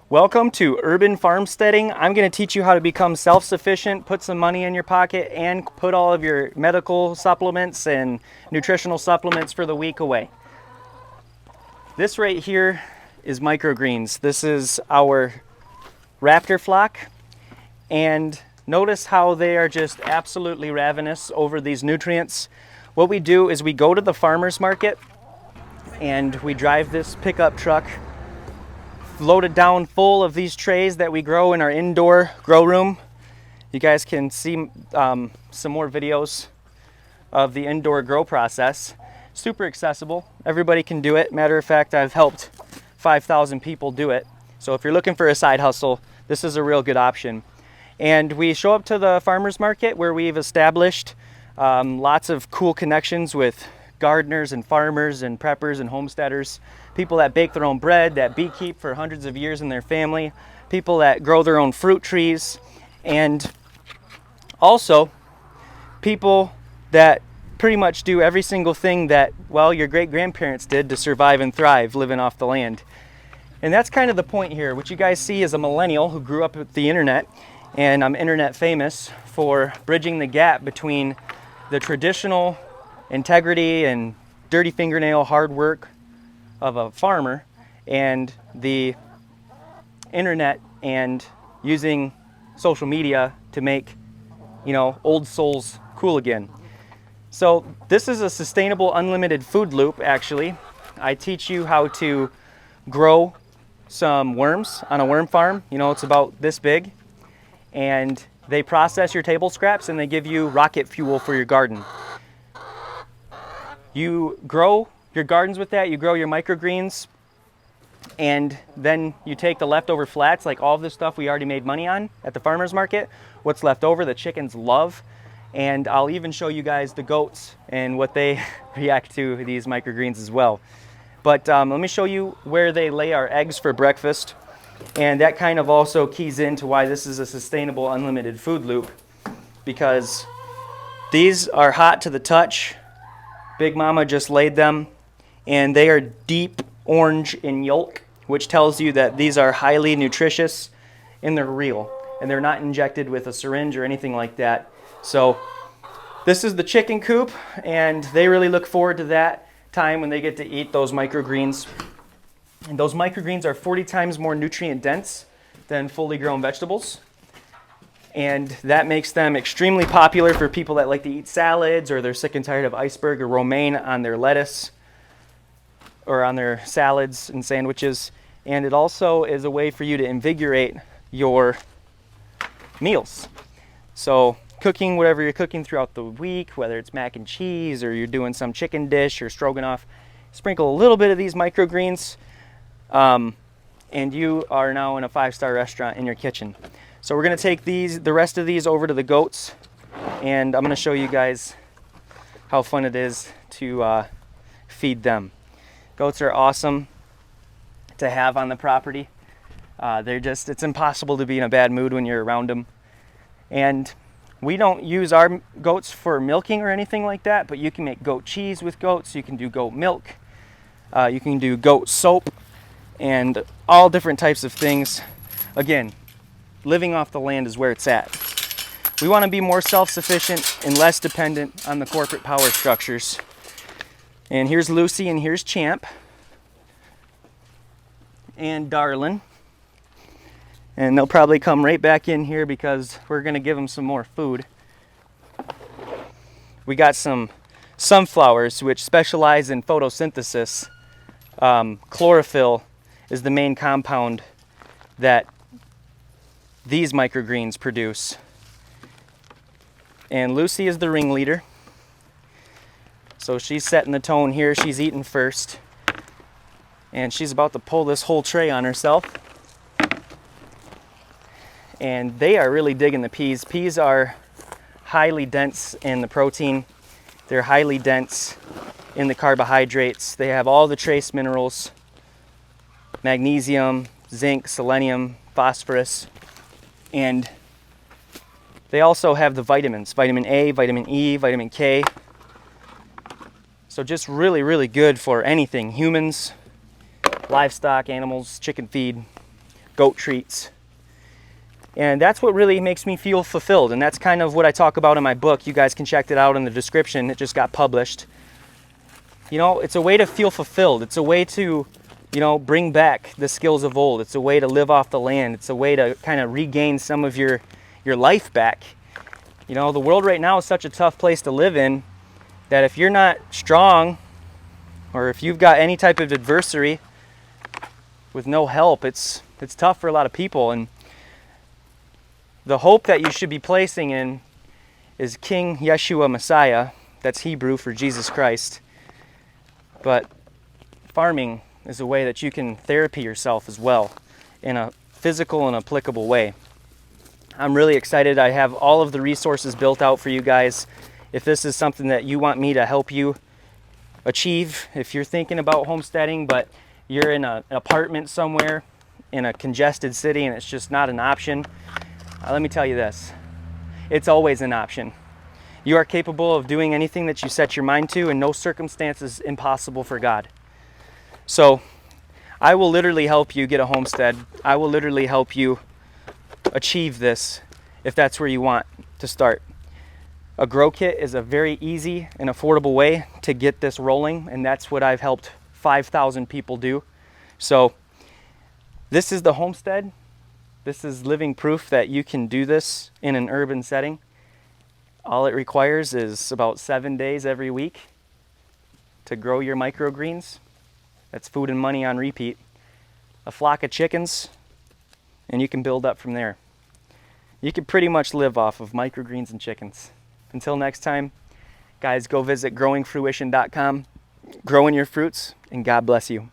Welcome to Urban Farmsteading. I'm going to teach you how to become self-sufficient, put some money in your pocket, and put all of your medical supplements and nutritional supplements for the week away. This right here is Microgreens. This is our raptor flock, and notice how they are just absolutely ravenous over these nutrients. What we do is we go to the farmer's market and we drive this pickup truck loaded down full of these trays that we grow in our indoor grow room. You guys can see some more videos of the indoor grow process. Super accessible. Everybody can do it. Matter of fact, I've helped 5,000 people do it. So if you're looking for a side hustle, this is a real good option. And we show up to the farmer's market where we've established lots of cool connections with gardeners and farmers and preppers and homesteaders, people that bake their own bread, that beekeep for hundreds of years in their family, people that grow their own fruit trees, and also people that pretty much do every single thing that, well, your great-grandparents did to survive and thrive living off the land. And that's kind of the point here. What you guys see is a millennial who grew up with the internet, and I'm internet famous for bridging the gap between the traditional integrity and dirty fingernail hard work of a farmer and the internet and using social media to make, old souls cool again. So this is a sustainable unlimited food loop. Actually, I teach you how to grow some worms on a worm farm. It's about this big, and they process your table scraps and they give you rocket fuel for your garden. You grow your gardens with that, you grow your microgreens, and then you take the leftover flats, like all of the stuff we already made money on at the farmer's market. What's left over, the chickens love, and I'll even show you guys the goats and what they react to these microgreens as well. But let me show you where they lay our eggs for breakfast, and that kind of also keys into why this is a sustainable unlimited food loop, because these are hot to the touch. Big Mama just laid them, and they are deep orange in yolk, which tells you that these are highly nutritious and they're real, and they're not injected with a syringe or anything like that. So this is the chicken coop, and they really look forward to that time when they get to eat those microgreens. And those microgreens are 40 times more nutrient dense than fully grown vegetables. And that makes them extremely popular for people that like to eat salads, or they're sick and tired of iceberg or romaine on their lettuce or on their salads and sandwiches. And it also is a way for you to invigorate your meals. So cooking whatever you're cooking throughout the week, whether it's mac and cheese or you're doing some chicken dish or stroganoff, sprinkle a little bit of these microgreens, and you are now in a 5-star restaurant in your kitchen. So we're going to take the rest of these over to the goats, and I'm going to show you guys how fun it is to feed them. Goats are awesome to have on the property. It's impossible to be in a bad mood when you're around them. And we don't use our goats for milking or anything like that, but you can make goat cheese with goats, you can do goat milk, you can do goat soap, and all different types of things. Again, living off the land is where it's at. We want to be more self-sufficient and less dependent on the corporate power structures. And here's Lucy, and here's Champ, and Darlin. And they'll probably come right back in here because we're going to give them some more food. We got some sunflowers which specialize in photosynthesis. Chlorophyll is the main compound that these microgreens produce. And Lucy is the ringleader. So she's setting the tone here. She's eating first. And she's about to pull this whole tray on herself. And they are really digging the peas. Peas are highly dense in the protein. They're highly dense in the carbohydrates. They have all the trace minerals: magnesium, zinc, selenium, phosphorus. And they also have the vitamins: vitamin A, vitamin E, vitamin K. So just really, really good for anything: humans, livestock, animals, chicken feed, goat treats. And that's what really makes me feel fulfilled. And that's kind of what I talk about in my book. You guys can check it out in the description. It just got published. You know, it's a way to feel fulfilled. It's a way to, you know, bring back the skills of old. It's a way to live off the land. It's a way to kind of regain some of your life back. You know, the world right now is such a tough place to live in that if you're not strong, or if you've got any type of adversity with no help, it's tough for a lot of people. And the hope that you should be placing in is King Yeshua Messiah. That's Hebrew for Jesus Christ. But farming is a way that you can therapy yourself as well in a physical and applicable way. I'm really excited. I have all of the resources built out for you guys. If this is something that you want me to help you achieve, if you're thinking about homesteading but you're in an apartment somewhere in a congested city and it's just not an option, let me tell you this, it's always an option. You are capable of doing anything that you set your mind to, and no circumstance is impossible for God. So I will literally help you get a homestead. I will literally help you achieve this if that's where you want to start. A grow kit is a very easy and affordable way to get this rolling, and that's what I've helped 5,000 people do. So this is the homestead. This is living proof that you can do this in an urban setting. All it requires is about 7 days every week to grow your microgreens. That's food and money on repeat. A flock of chickens, and you can build up from there. You can pretty much live off of microgreens and chickens. Until next time, guys, go visit growingfruition.com. Grow in your fruits, and God bless you.